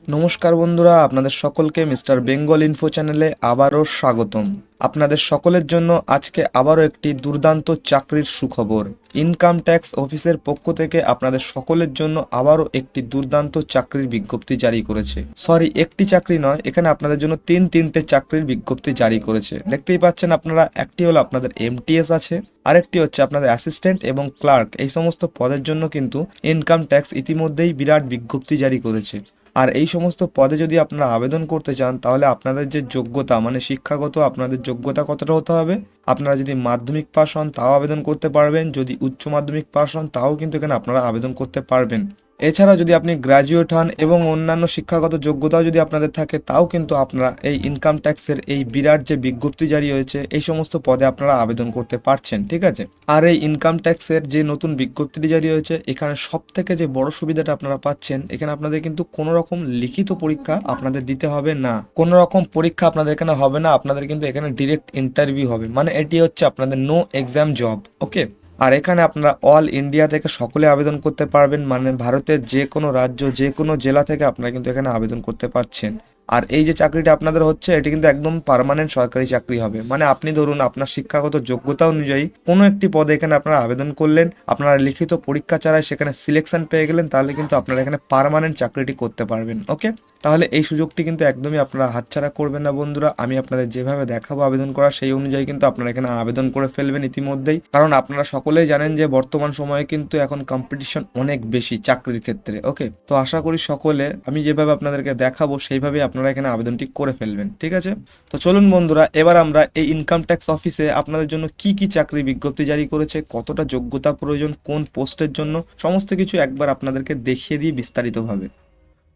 নমস্কার বন্ধুরা, আপনাদের সকলকে মিস্টার বেঙ্গল ইনফো চ্যানেলে আবারও স্বাগতম। আপনাদের সকলের জন্য আজকে আবারও একটি দুর্দান্ত চাকরির সুখবর। ইনকাম ট্যাক্স অফিসের পক্ষ থেকে আপনাদের সকলের জন্য আবারও একটি দুর্দান্ত চাকরির বিজ্ঞপ্তি জারি করেছে। সরি, একটি চাকরি নয়, এখানে আপনাদের জন্য তিনটে চাকরির বিজ্ঞপ্তি জারি করেছে। দেখতেই পাচ্ছেন আপনারা, একটি হলো আপনাদের এমটিএস আছে, আরেকটি হচ্ছে আপনাদের অ্যাসিস্ট্যান্ট এবং ক্লার্ক। এই সমস্ত পদের জন্য কিন্তু ইনকাম ট্যাক্স ইতিমধ্যেই বিরাট বিজ্ঞপ্তি জারি করেছে। আর এই সমস্ত পদে যদি আপনারা আবেদন করতে চান, তাহলে আপনাদের যে যোগ্যতা, মানে শিক্ষাগত আপনাদের যোগ্যতা কতটা হতে হবে। আপনারা যদি মাধ্যমিক পাস হন তাও আবেদন করতে পারবেন, যদি উচ্চ মাধ্যমিক পাস হন তাও কিন্তু এখানে আপনারা আবেদন করতে পারবেন। এছাড়াও যদি আপনি গ্র্যাজুয়েট হন এবং অন্যান্য শিক্ষাগত যোগ্যতাও যদি আপনাদের থাকে, তাও কিন্তু আপনারা এই ইনকাম ট্যাক্সের এই বিরাট যে বিজ্ঞপ্তি জারি হয়েছে এই সমস্ত পদে আপনারা আবেদন করতে পারছেন, ঠিক আছে। আর এই ইনকাম ট্যাক্সের যে নতুন বিজ্ঞপ্তিটি জারি হয়েছে, এখানে সব থেকে যে বড় সুবিধাটা আপনারা পাচ্ছেন, এখানে আপনাদের কিন্তু কোনো রকম লিখিত পরীক্ষা আপনাদের দিতে হবে না। কোনো রকম পরীক্ষা আপনাদের এখানে হবে না, আপনাদের কিন্তু এখানে ডিরেক্ট ইন্টারভিউ হবে। মানে এটি হচ্ছে আপনাদের নো এক্সাম জব, ওকে। আর এখানে আপনারা অল ইন্ডিয়া থেকে সকলে আবেদন করতে পারবেন, মানে ভারতের যে কোনো রাজ্য, যে কোনো জেলা থেকে আপনারা কিন্তু এখানে আবেদন করতে পারছেন। আর এই যে চাকরিটা আপনাদের হচ্ছে, এটি কিন্তু একদম পার্মানেন্ট সরকারি চাকরি হবে। মানে আপনি ধরুন আপনার শিক্ষাগত যোগ্যতা অনুযায়ী কোনো একটি পদে এখানে আপনারা আবেদন করলেন, আপনারা লিখিত পরীক্ষা ছাড়াই সেখানে সিলেকশন পেয়ে গেলেন, তাহলে কিন্তু আপনারা এখানে পার্মানেন্ট চাকরিটি করতে পারবেন, ওকে। তাহলে এই সুযোগটি কিন্তু একদমই আপনারা হাতছাড়া করবেন না বন্ধুরা। আমি আপনাদের যেভাবে দেখাবো আবেদন করা, সেই অনুযায়ী কিন্তু আপনারা এখানে আবেদন করে ফেলবেন ইতিমধ্যেই। কারণ আপনারা সকলেই জানেন যে বর্তমান সময়ে কিন্তু এখন কম্পিটিশন অনেক বেশি চাকরির ক্ষেত্রে, ওকে। তো আশা করি সকলে আমি যেভাবে আপনাদেরকে দেখাবো সেইভাবেই আপনারা এখানে আবেদনটি করে ফেলবেন, ঠিক আছে। তো চলুন বন্ধুরা, এবার আমরা এই ইনকাম ট্যাক্স অফিসে আপনাদের জন্য কি কি চাকরি বিজ্ঞপ্তি জারি করেছে, কতটা যোগ্যতা প্রয়োজন, কোন পোস্টের জন্য, সমস্ত কিছু একবার আপনাদেরকে দেখিয়ে দিই বিস্তারিতভাবে।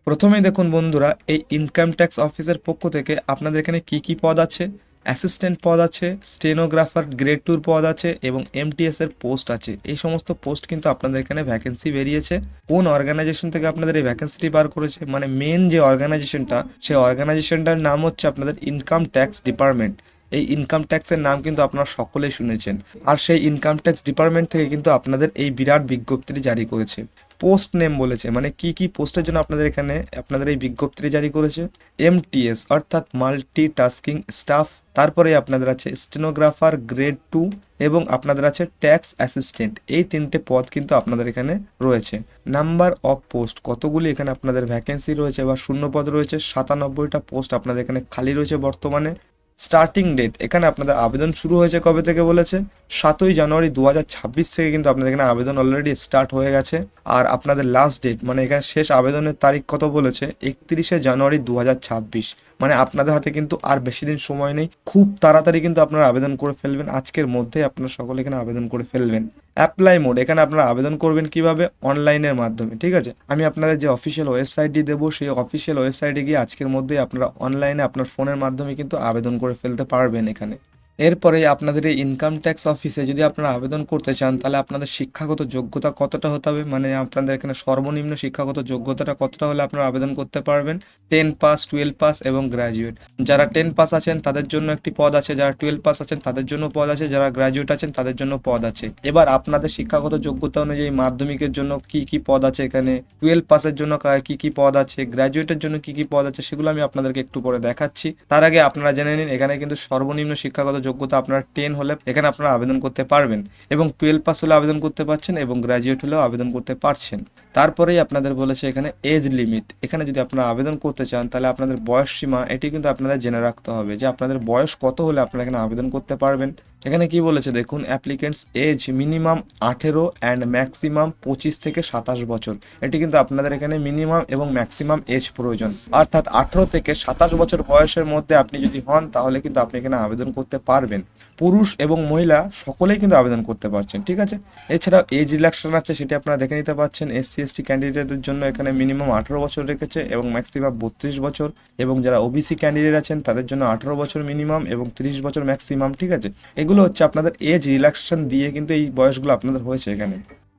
প্রথমেই দেখুন বন্ধুরা, এই ইনকাম ট্যাক্স অফিসের পক্ষ থেকে আপনাদের এখানে কি কি পদ আছে। অ্যাসিস্ট্যান্ট পদ আছে, স্টেনোগ্রাফার গ্রেড 2 পদ আছে এবং এমটিএস এর পোস্ট আছে। এই সমস্ত পোস্ট কিন্তু আপনাদের এখানে ভ্যাকেন্সি বেরিয়েছে। কোন অর্গানাইজেশন থেকে আপনাদের এই ভ্যাকেন্সিটি বার করেছে, মানে মেন যে অর্গানাইজেশনটা, সেই অর্গানাইজেশনটার নাম হচ্ছে আপনাদের ইনকাম ট্যাক্স ডিপার্টমেন্ট। এই ইনকাম ট্যাক্সের নাম কিন্তু আপনারা সকলেই শুনেছেন। আর সেই ইনকাম ট্যাক্স ডিপার্টমেন্ট থেকে কিন্তু আপনাদের এই বিরাট বিজ্ঞপ্তিটি জারি করেছে। পোস্ট নেম বলেছে, মানে কি কি পোস্টের জন্য আপনাদের এখানে আপনাদের এই বিজ্ঞপ্তিটি জারি করেছে। এমটিএস অর্থাৎ মাল্টি টাস্কিং স্টাফ, তারপরে আপনাদের আছে স্টেনোগ্রাফার গ্রেড 2 এবং আপনাদের আছে ট্যাক্স অ্যাসিস্ট্যান্ট। এই তিনটে পদ কিন্তু আপনাদের এখানে রয়েছে। নাম্বার অফ পোস্ট, কতগুলি এখানে আপনাদের ভ্যাকেন্সি রয়েছে বা শূন্য পদ রয়েছে, 97টা পোস্ট আপনাদের এখানে খালি রয়েছে বর্তমানে। স্টার্টিং ডেট, এখানে আপনাদের আবেদন শুরু হয়েছে কবে থেকে বলেছে, 7ই জানুয়ারি 2026 থেকে কিন্তু আপনাদের এখানে আবেদন অলরেডি স্টার্ট হয়ে গেছে। আর আপনাদের লাস্ট ডেট, মানে এখানে শেষ আবেদনের তারিখ কত বলেছে, 31শে জানুয়ারি 2026। মানে আপনাদের হাতে কিন্তু আর বেশি দিন সময় নেই, খুব তাড়াতাড়ি কিন্তু আপনারা আবেদন করে ফেলবেন। আজকের মধ্যে আপনারা সকলে এখানে আবেদন করে ফেলবেন। অ্যাপ্লাই মোড, এখানে আপনারা আবেদন করবেন কিভাবে, অনলাইনের মাধ্যমে, ঠিক আছে। আমি আপনাদের যে অফিসিয়াল ওয়েবসাইটটি দেবো, সেই অফিসিয়াল ওয়েবসাইটে গিয়ে আজকের মধ্যেই আপনারা অনলাইনে আপনার ফোনের মাধ্যমে কিন্তু আবেদন করে ফেলতে পারবেন এখানে। এরপরে আপনাদের এই ইনকাম ট্যাক্স অফিসে যদি আপনারা আবেদন করতে চান, তাহলে আপনাদের শিক্ষাগত যোগ্যতা কতটা হতে হবে, মানে আপনাদের এখানে সর্বনিম্ন শিক্ষাগত যোগ্যতাটা কতটা হলে আপনারা আবেদন করতে পারবেন। 10 পাস, 12 পাস এবং গ্র্যাজুয়েট। যারা 10 পাস আছেন তাদের জন্য একটি পদ আছে, যারা 12 পাস আছেন তাদের জন্য পদ আছে, যারা গ্র্যাজুয়েট আছেন তাদের জন্য পদ আছে। এবার আপনাদের শিক্ষাগত যোগ্যতা অনুযায়ী মাধ্যমিকের জন্য কি কি পদ আছে এখানে, 12 পাসের জন্য কি কি পদ আছে, গ্র্যাজুয়েটের জন্য কি কি পদ আছে, সেগুলো আমি আপনাদেরকে একটু পরে দেখাচ্ছি। তার আগে আপনারা জেনে নিন, এখানে কিন্তু সর্বনিম্ন শিক্ষাগত যোগ্যতা আপনার 10 হলে এখানে আপনারা আবেদন করতে পারবেন, এবং 12 পাস হলে আবেদন করতে পারছেন, এবং গ্র্যাজুয়েট হলেও আবেদন করতে পারছেন। তারপরেই আপনাদের বলেছে এখানে এজ লিমিট। এখানে যদি আপনারা আবেদন করতে চান, তাহলে আপনাদের বয়স সীমা এটি কিন্তু আপনাদের জেনে রাখতে হবে যে আপনাদের বয়স কত হলে আপনারা এখানে আবেদন করতে পারবেন। এখানে কি বলেছে দেখুন, applicants age minimum 18 and maximum 25 থেকে 27 বছর। এটি কিন্তু আপনাদের এখানে মিনিমাম এবং ম্যাক্সিমাম এজ প্রয়োজন, অর্থাৎ 18 থেকে 27 বছর বয়সের মধ্যে আপনি যদি হন, তাহলে কিন্তু আপনি এখানে আবেদন করতে পারবেন। পুরুষ এবং মহিলা সকলেই কিন্তু আবেদন করতে পারছেন, ঠিক আছে। এছাড়াও এজ রিল্যাক্সেশন আছে, সেটি আপনারা দেখে নিতে পাচ্ছেন। এসসি এসটি ক্যান্ডিডেটদের জন্য এখানে মিনিমাম 18 বছর রেখেছে এবং ম্যাক্সিমাম 32 বছর, এবং যারা ওবিসি ক্যান্ডিডেট আছেন তাদের জন্য 18 বছর মিনিমাম এবং 30 বছর ম্যাক্সিমাম, ঠিক আছে। এগুলো হচ্ছে আপনাদের এজ রিল্যাক্সেশন দিয়ে কিন্তু এই বয়সগুলো আপনাদের হয়েছে এখানে।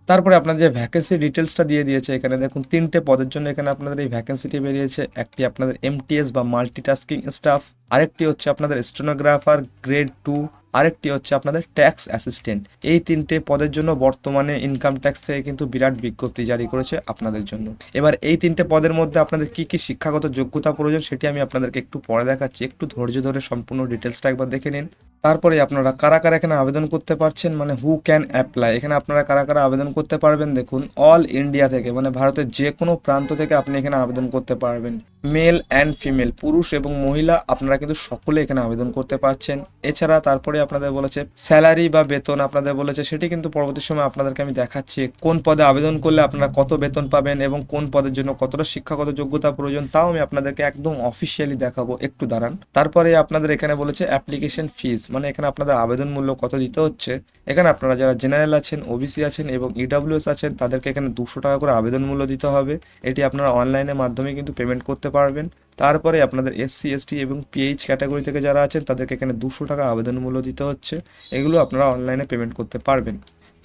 তারপরে আপনাদের যে ভ্যাকেন্সি ডিটেলসটা দিয়ে দিয়েছে, এখানে দেখুন তিনটে পদের জন্য এখানে আপনাদের এই ভ্যাকেন্সিটি বেরিয়েছে। একটি আপনাদের এমটিএস বা মাল্টিটাস্কিং স্টাফ, আরেকটি হচ্ছে আপনাদের স্টেনোগ্রাফার গ্রেড 2, আরেকটি হচ্ছে আপনাদের ট্যাক্স অ্যাসিস্ট্যান্ট। এই তিনটে পদের জন্য বর্তমানে ইনকাম ট্যাক্স থেকে কিন্তু বিরাট বিজ্ঞপ্তি জারি করেছে আপনাদের জন্য। এবার এই তিনটে পদের মধ্যে আপনাদের কি কি শিক্ষাগত যোগ্যতা প্রয়োজন সেটি আমি আপনাদেরকে একটু পরে দেখাচ্ছি, একটু ধৈর্য ধরে সম্পূর্ণ ডিটেলসটা একবার দেখে নিন। তারপরে আপনারা কারা কারা এখানে আবেদন করতে পারছেন, মানে হু ক্যান অ্যাপ্লাই, এখানে আপনারা কারা কারা আবেদন করতে পারবেন দেখুন, অল ইন্ডিয়া থেকে, মানে ভারতের যে কোনো প্রান্ত থেকে আপনি এখানে আবেদন করতে পারবেন। মেল অ্যান্ড ফিমেল, পুরুষ এবং মহিলা আপনারা কিন্তু সকলে এখানে আবেদন করতে পারছেন। এছাড়া তারপরে আপনাদের বলেছে স্যালারি বা বেতন আপনাদের বলেছে, সেটি কিন্তু পরবর্তী সময় আপনাদেরকে আমি দেখাচ্ছি কোন পদে আবেদন করলে আপনারা কত বেতন পাবেন এবং কোন পদের জন্য কতটা শিক্ষাগত যোগ্যতা প্রয়োজন, তাও আমি আপনাদেরকে একদম অফিসিয়ালি দেখাবো, একটু দাঁড়ান। তারপরে আপনাদের এখানে বলেছে অ্যাপ্লিকেশন ফিস, মানে এখানে আপনাদের আবেদন মূল্য কত দিতে হচ্ছে। এখানে আপনারা যারা জেনারেল আছেন, ওবিসি আছেন এবং ইডাব্লিউএস আছেন তাদেরকে এখানে 200 টাকা করে আবেদন মূল্য দিতে হবে। এটি আপনারা অনলাইনের মাধ্যমে কিন্তু পেমেন্ট করতে পারবেন। তারপরে আপনাদের এসসি এসটি এবং পিএইচ ক্যাটাগরি থেকে যারা আছেন তাদেরকে এখানে 200 টাকা আবেদন মূল্য দিতে হচ্ছে। এগুলো আপনারা অনলাইনে পেমেন্ট করতে পারবেন।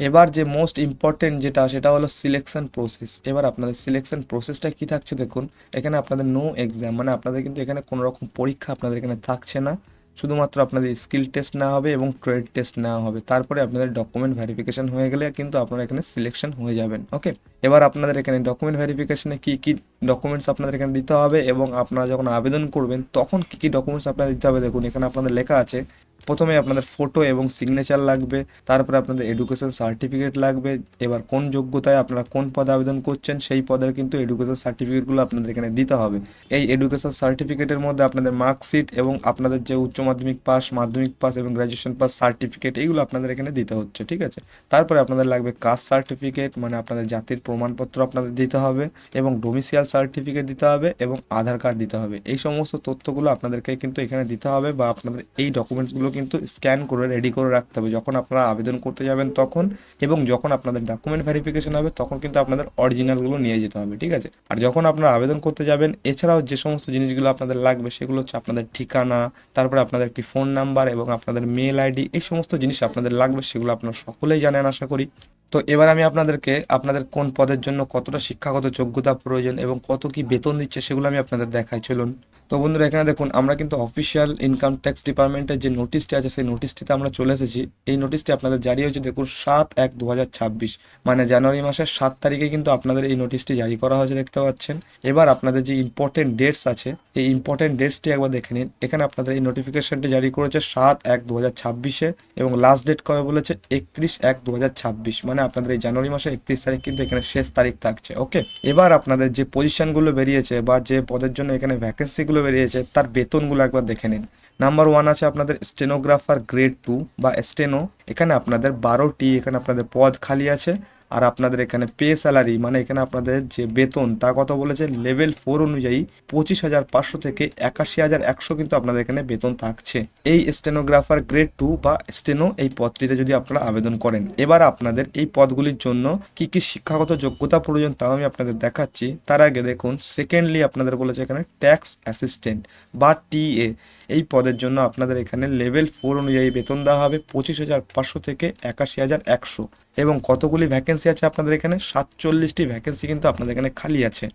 এবার যে মোস্ট ইম্পর্টেন্ট যেটা সেটা হলো সিলেকশন প্রসেস। এবার আপনাদের সিলেকশন প্রসেসটা কি থাকছে দেখুন, এখানে আপনাদের নো এক্সাম, মানে আপনাদের কিন্তু এখানে কোনো রকম পরীক্ষা আপনাদের এখানে থাকছে না, শুধুমাত্র আপনাদের স্কিল টেস্ট নেওয়া হবে এবং ট্রেড টেস্ট নেওয়া হবে। তারপরে আপনাদের ডকুমেন্ট ভেরিফিকেশন হয়ে গেলে কিন্তু আপনারা এখানে সিলেকশন হয়ে যাবেন। ওকে, এবার আপনাদের এখানে ডকুমেন্ট ভেরিফিকেশনে কি কি ডকুমেন্টস আপনাদের এখানে দিতে হবে এবং আপনারা যখন আবেদন করবেন তখন কি কি ডকুমেন্টস আপনাদের দিতে হবে দেখুন, এখানে আপনাদের লেখা আছে। প্রথমে আপনাদের ফটো এবং সিগনেচার লাগবে, তারপরে আপনাদের এডুকেশন সার্টিফিকেট লাগবে। এবার কোন যোগ্যতায় আপনারা কোন পদে আবেদন করছেন সেই পদের কিন্তু এডুকেশন সার্টিফিকেটগুলো আপনাদের এখানে দিতে হবে। এই এডুকেশন সার্টিফিকেটের মধ্যে আপনাদের মার্কশিট এবং আপনাদের যে উচ্চ মাধ্যমিক পাস, মাধ্যমিক পাস এবং গ্র্যাজুয়েশন পাস সার্টিফিকেট, এইগুলো আপনাদের এখানে দিতে হচ্ছে, ঠিক আছে। তারপরে আপনাদের লাগবে কাস্ট সার্টিফিকেট, মানে আপনাদের জাতির প্রমাণপত্র আপনাদের দিতে হবে এবং ডোমিসিয়াল সার্টিফিকেট দিতে হবে এবং আধার কার্ড দিতে হবে। এই সমস্ত তথ্যগুলো আপনাদেরকে কিন্তু এখানে দিতে হবে বা আপনাদের এই ডকুমেন্টসগুলো কিন্তু স্ক্যান করে রেডি করে রাখতে হবে যখন আপনারা আবেদন করতে যাবেন তখন, এবং যখন আপনাদের ডকুমেন্ট ভেরিফিকেশন হবে তখন কিন্তু আপনাদের অরিজিনালগুলো নিয়ে যেতে হবে, ঠিক আছে। আর যখন আপনারা আবেদন করতে যাবেন এছাড়াও যে সমস্ত জিনিসগুলো আপনাদের লাগবে সেগুলো হচ্ছে আপনাদের ঠিকানা, তারপরে আপনাদের একটি ফোন নাম্বার এবং আপনাদের মেল আইডি, এই সমস্ত জিনিস আপনাদের লাগবে, সেগুলো আপনারা সকলেই জানেন আশা করি। তো এবার আমি আপনাদেরকে আপনাদের কোন পদের জন্য কতটা শিক্ষাগত যোগ্যতা প্রয়োজন এবং কত কি বেতন দিচ্ছে সেগুলো আমি আপনাদের দেখাই, চলুন। তো বন্ধুরা এখানে দেখুন, আমরা কিন্তু অফিসিয়াল ইনকাম ট্যাক্স ডিপার্টমেন্টের যে নোটিশটি আছে সেই নোটিশটিতে আমরা চলে এসেছি। এই নোটিশটি আপনাদের জারি হয়েছে দেখুন 7/1/2026, মানে জানুয়ারি মাসের 7 তারিখে কিন্তু আপনাদের এই নোটিশটি জারি করা হয়েছে, দেখতে পাচ্ছেন। এবার আপনাদের যে ইম্পর্টেন্ট ডেটস আছে এই ইম্পর্টেন্ট ডেটসটি একবার দেখে নিন। এখানে আপনাদের এই নোটিফিকেশনটি জারি করেছে 7/1/2026 এবং লাস্ট ডেট কবে বলেছে 31/1/2026, মানে আপনাদের এই জানুয়ারি মাসের 31 তারিখ কিন্তু এখানে শেষ তারিখ থাকছে। ওকে, এবার আপনাদের যে পজিশনগুলো বেরিয়েছে বা যে পদের জন্য এখানে ভ্যাকেন্সিগুলো বেরিয়েছে তার বেতনগুলো একবার দেখে নিন। নাম্বার 1 আছে আপনাদের স্টেনোগ্রাফার গ্রেড 2 বা স্টেনো, এখানে আপনাদের 12টি এখানে আপনাদের পদ খালি আছে। আর আপনাদের এখানে পে স্যালারি, মানে এখানে আপনাদের যে বেতন তা কত বলেছে লেভেল 4 অনুযায়ী 25,500 থেকে 81,100 কিন্তু আপনাদের এখানে বেতন থাকছে এই স্টেনোগ্রাফার গ্রেড 2 বা স্টেনো এই পদটিতে যদি আপনারা আবেদন করেন। এবার আপনাদের এই পদগুলির জন্য কি কি শিক্ষাগত যোগ্যতা প্রয়োজন তাও আমি আপনাদের দেখাচ্ছি। তার আগে দেখুন, সেকেন্ডলি আপনাদের বলেছে এখানে ট্যাক্স অ্যাসিস্ট্যান্ট বা টিএ, এই পদের জন্য আপনাদের এখানে লেভেল 4 অনুযায়ী বেতন দেওয়া হবে 25,500 থেকে 81,100 এবং কতগুলি ভ্যাকেন্সি আছে আপনাদের এখানে 47টি ভ্যাকেন্সি কিন্তু আপনাদের এখানে খালি আছে।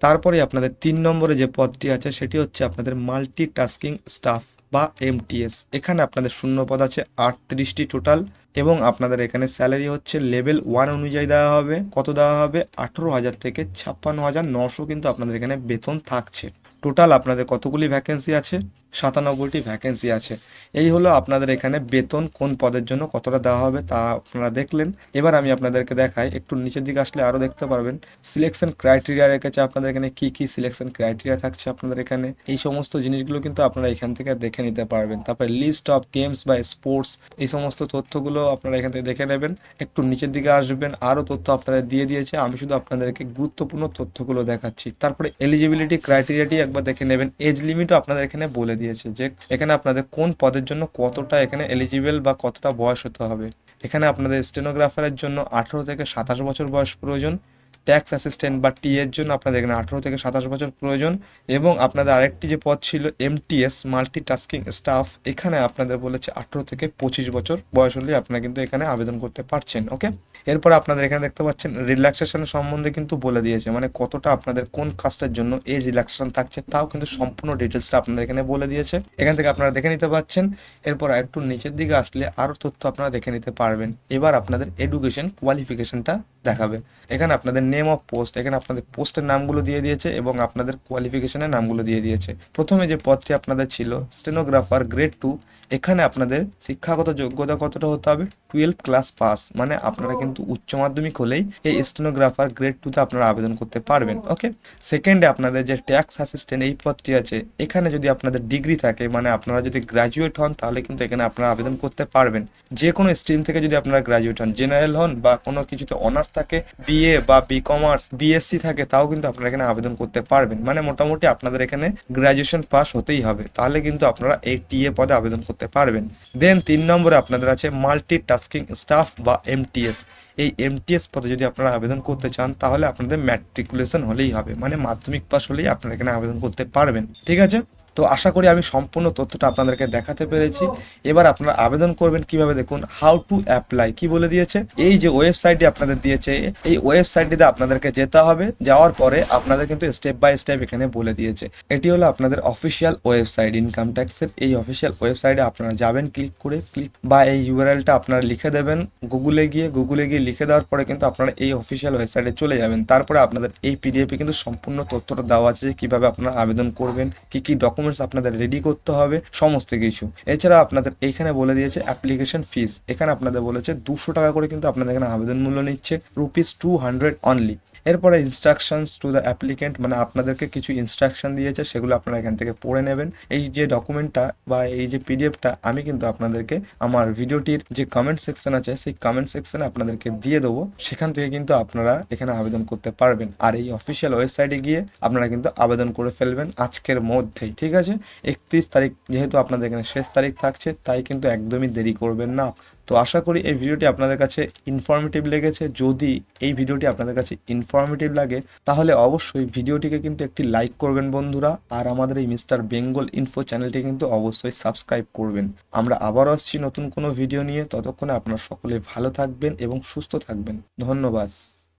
তারপরে আপনাদের 3 নম্বরে যে পদটি আছে সেটি হচ্ছে আপনাদের মাল্টিটাস্কিং স্টাফ বা এমটিএস, এখানে আপনাদের শূন্য পদ আছে 38টি টোটাল এবং আপনাদের এখানে স্যালারি হচ্ছে লেভেল 1 অনুযায়ী দেওয়া হবে, কত দেওয়া হবে 18,000 থেকে 56,900 কিন্তু আপনাদের এখানে বেতন থাকছে। টোটাল আপনাদের কতগুলি ভ্যাকেন্সি আছে 97টি ভ্যাকেন্সি আছে। এই হলো আপনাদের এখানে বেতন কোন পদের জন্য কতটা দেওয়া হবে তা আপনারা দেখলেন। এবার আমি আপনাদেরকে দেখাই, একটু নিচের দিকে আসলে আরও দেখতে পারবেন সিলেকশন ক্রাইটেরিয়া রেখেছে আপনাদের এখানে কি কি সিলেকশন ক্রাইটেরিয়া থাকছে আপনাদের এখানে, এই সমস্ত জিনিসগুলো কিন্তু আপনারা এখান থেকে দেখে নিতে পারবেন। তারপরে লিস্ট অফ গেমস বা স্পোর্টস, এই সমস্ত তথ্যগুলো আপনারা এখান থেকে দেখে নেবেন। একটু নিচের দিকে আসবেন, আরও তথ্য আপনাদের দিয়ে দিয়েছে, আমি শুধু আপনাদেরকে গুরুত্বপূর্ণ তথ্যগুলো দেখাচ্ছি। তারপরে এলিজিবিলিটি ক্রাইটেরিয়াটি একবার দেখে নেবেন। এজ লিমিটও আপনাদের এখানে বলে দিয়েছে যে এখানে আপনাদের কোন পদের জন্য কতটা এখানে এলিজিবল বা কতটা বয়স হতে হবে। এখানে আপনাদের স্টেনোগ্রাফারের জন্য 18 থেকে 27 বছর বয়স প্রয়োজন, ট্যাক্স অ্যাসিস্ট্যান্ট বা টি এর জন্য আপনাদের এখানে 18 থেকে 27 বছর প্রয়োজন। এবং আপনাদের আরেকটি যে পদ ছিল এমটিএস মাল্টিটাস্কিং স্টাফ, এখানে আপনাদের বলেছে 18 থেকে 25 বছর বয়স হলে আপনারা কিন্তু এখানে আবেদন করতে পারছেন। ওকে, এরপর আপনাদের এখানে দেখতে পাচ্ছেন রিল্যাক্সেশন সম্বন্ধে কিন্তু বলে দিয়েছে, মানে কতটা আপনাদের কোন কাজটার জন্য এজ রিল্যাক্সেশন থাকছে তাও কিন্তু সম্পূর্ণ ডিটেলসটা আপনাদের এখানে বলে দিয়েছে। এখান থেকে আপনারা দেখে নিতে পাচ্ছেন। এরপর একটু নিচের দিকে আসলে আরও তথ্য আপনারা দেখে নিতে পারবেন। এবার আপনাদের এডুকেশন কোয়ালিফিকেশনটা দেখাবে। এখানে আপনাদের নেম অফ পোস্ট, এখানে আপনাদের পোস্টের নামগুলো দিয়ে দিয়েছে এবং আপনাদের কোয়ালিফিকেশনের নামগুলো দিয়ে দিয়েছে। প্রথমে যে পদটি আপনাদের ছিল স্টেনোগ্রাফার গ্রেড 2, এখানে আপনাদের শিক্ষাগত যোগ্যতা কতটা হতে হবে, 12 ক্লাস পাস, মানে আপনারা কিন্তু উচ্চ মাধ্যমিক হলেই এই স্টেনোগ্রাফার গ্রেড 2তে আপনারা আবেদন করতে পারবেন। ওকে, সেকেন্ডে আপনাদের যে ট্যাক্স অ্যাসিস্ট্যান্ট এই পদটি আছে, এখানে যদি আপনাদের ডিগ্রি থাকে, মানে আপনারা যদি গ্র্যাজুয়েট হন তাহলে কিন্তু এখানে আপনারা আবেদন করতে পারবেন। যে কোনো স্ট্রিম থেকে যদি আপনারা গ্র্যাজুয়েট হন, জেনারেল হন বা কোনো কিছুতে অনার্স থাকে, বিএ বা কমার্স বিএসসি থাকে, তাও কিন্তু আপনারা এখানে আবেদন করতে পারবেন। মানে মোটামুটি আপনাদের এখানে গ্র্যাজুয়েশন পাস হতেই হবে, তাহলে কিন্তু আপনারা এই টিএ পদে আবেদন করতে পারবেন। দেন 3 নম্বরে আপনাদের আছে মাল্টিটাস্কিং স্টাফ বা এমটিএস। এই এমটিএস পদে যদি আপনারা আবেদন করতে চান তাহলে আপনাদের ম্যাট্রিকুলেশন হলেই হবে, মানে মাধ্যমিক পাস হলেই আপনারা এখানে আবেদন করতে পারবেন। ঠিক আছে, তো আশা করি আমি সম্পূর্ণ তথ্যটা আপনাদেরকে দেখাতে পেরেছি। এবার আপনারা আবেদন করবেন কিভাবে, দেখুন হাউ টু অ্যাপ্লাই কি বলে দিয়েছে। এই যে ওয়েবসাইটটি আপনাদের দিয়েছে, এই ওয়েবসাইটটিতে আপনাদেরকে যেতে হবে। যাওয়ার পরে আপনাদের কিন্তু স্টেপ বাই স্টেপ এখানে বলে দিয়েছে। এটি হলো আপনাদের অফিসিয়াল ওয়েবসাইট ইনকাম ট্যাক্সের। এই অফিসিয়াল ওয়েবসাইটে আপনারা যাবেন, ক্লিক বা এই ইউআরএলটা আপনারা লিখে দেবেন গুগলে গিয়ে লিখে দেওয়ার পরে কিন্তু আপনারা এই অফিসিয়াল ওয়েবসাইটে চলে যাবেন। তারপরে আপনাদের এই পিডিএফে কিন্তু সম্পূর্ণ তথ্যটা দেওয়া আছে যে কিভাবে আপনারা আবেদন করবেন, কি কি ডকুমেন্টস আপনাদের রেডি করতে হবে, সমস্ত কিছু। এছাড়া আপনাদের এইখানে বলে দিয়েছে অ্যাপ্লিকেশন ফিস, এখানে আপনাদের বলেছে 200 টাকা করে কিন্তু আপনাদের এখানে আবেদন মূল্য নিচ্ছে, ₹200 অনলি। এরপরে ইনস্ট্রাকশনস টু দ্য অ্যাপ্লিকেন্ট, মানে আপনাদেরকে কিছু ইনস্ট্রাকশন দিয়েছে, সেগুলো আপনারা এখান থেকে পড়ে নেবেন। এই যে ডকুমেন্টটা বা এই যে পিডিএফটা আমি কিন্তু আপনাদেরকে আমার ভিডিওটির যে কমেন্ট সেকশন আছে সেই কমেন্ট সেকশনে আপনাদেরকে দিয়ে দেবো, সেখান থেকে কিন্তু আপনারা এখানে আবেদন করতে পারবেন। আর এই অফিসিয়াল ওয়েবসাইটে গিয়ে আপনারা কিন্তু আবেদন করে ফেলবেন আজকের মধ্যেই। ঠিক আছে, 31 তারিখ যেহেতু আপনাদের এখানে শেষ তারিখ থাকছে, তাই কিন্তু একদমই দেরি করবেন না। তো আশা করি এই ভিডিওটি আপনাদের কাছে ইনফরমেটিভ লেগেছে। যদি এই ভিডিওটি আপনাদের কাছে ইনফরমেটিভ লাগে তাহলে অবশ্যই ভিডিওটিকে কিন্তু একটি লাইক করবেন বন্ধুরা, আর আমাদের এই মিস্টার বেঙ্গল ইনফো চ্যানেলটি কিন্তু অবশ্যই সাবস্ক্রাইব করবেন। আমরা আবারও আসছি নতুন কোনো ভিডিও নিয়ে, ততক্ষণে আপনারা সকলে ভালো থাকবেন এবং সুস্থ থাকবেন। ধন্যবাদ।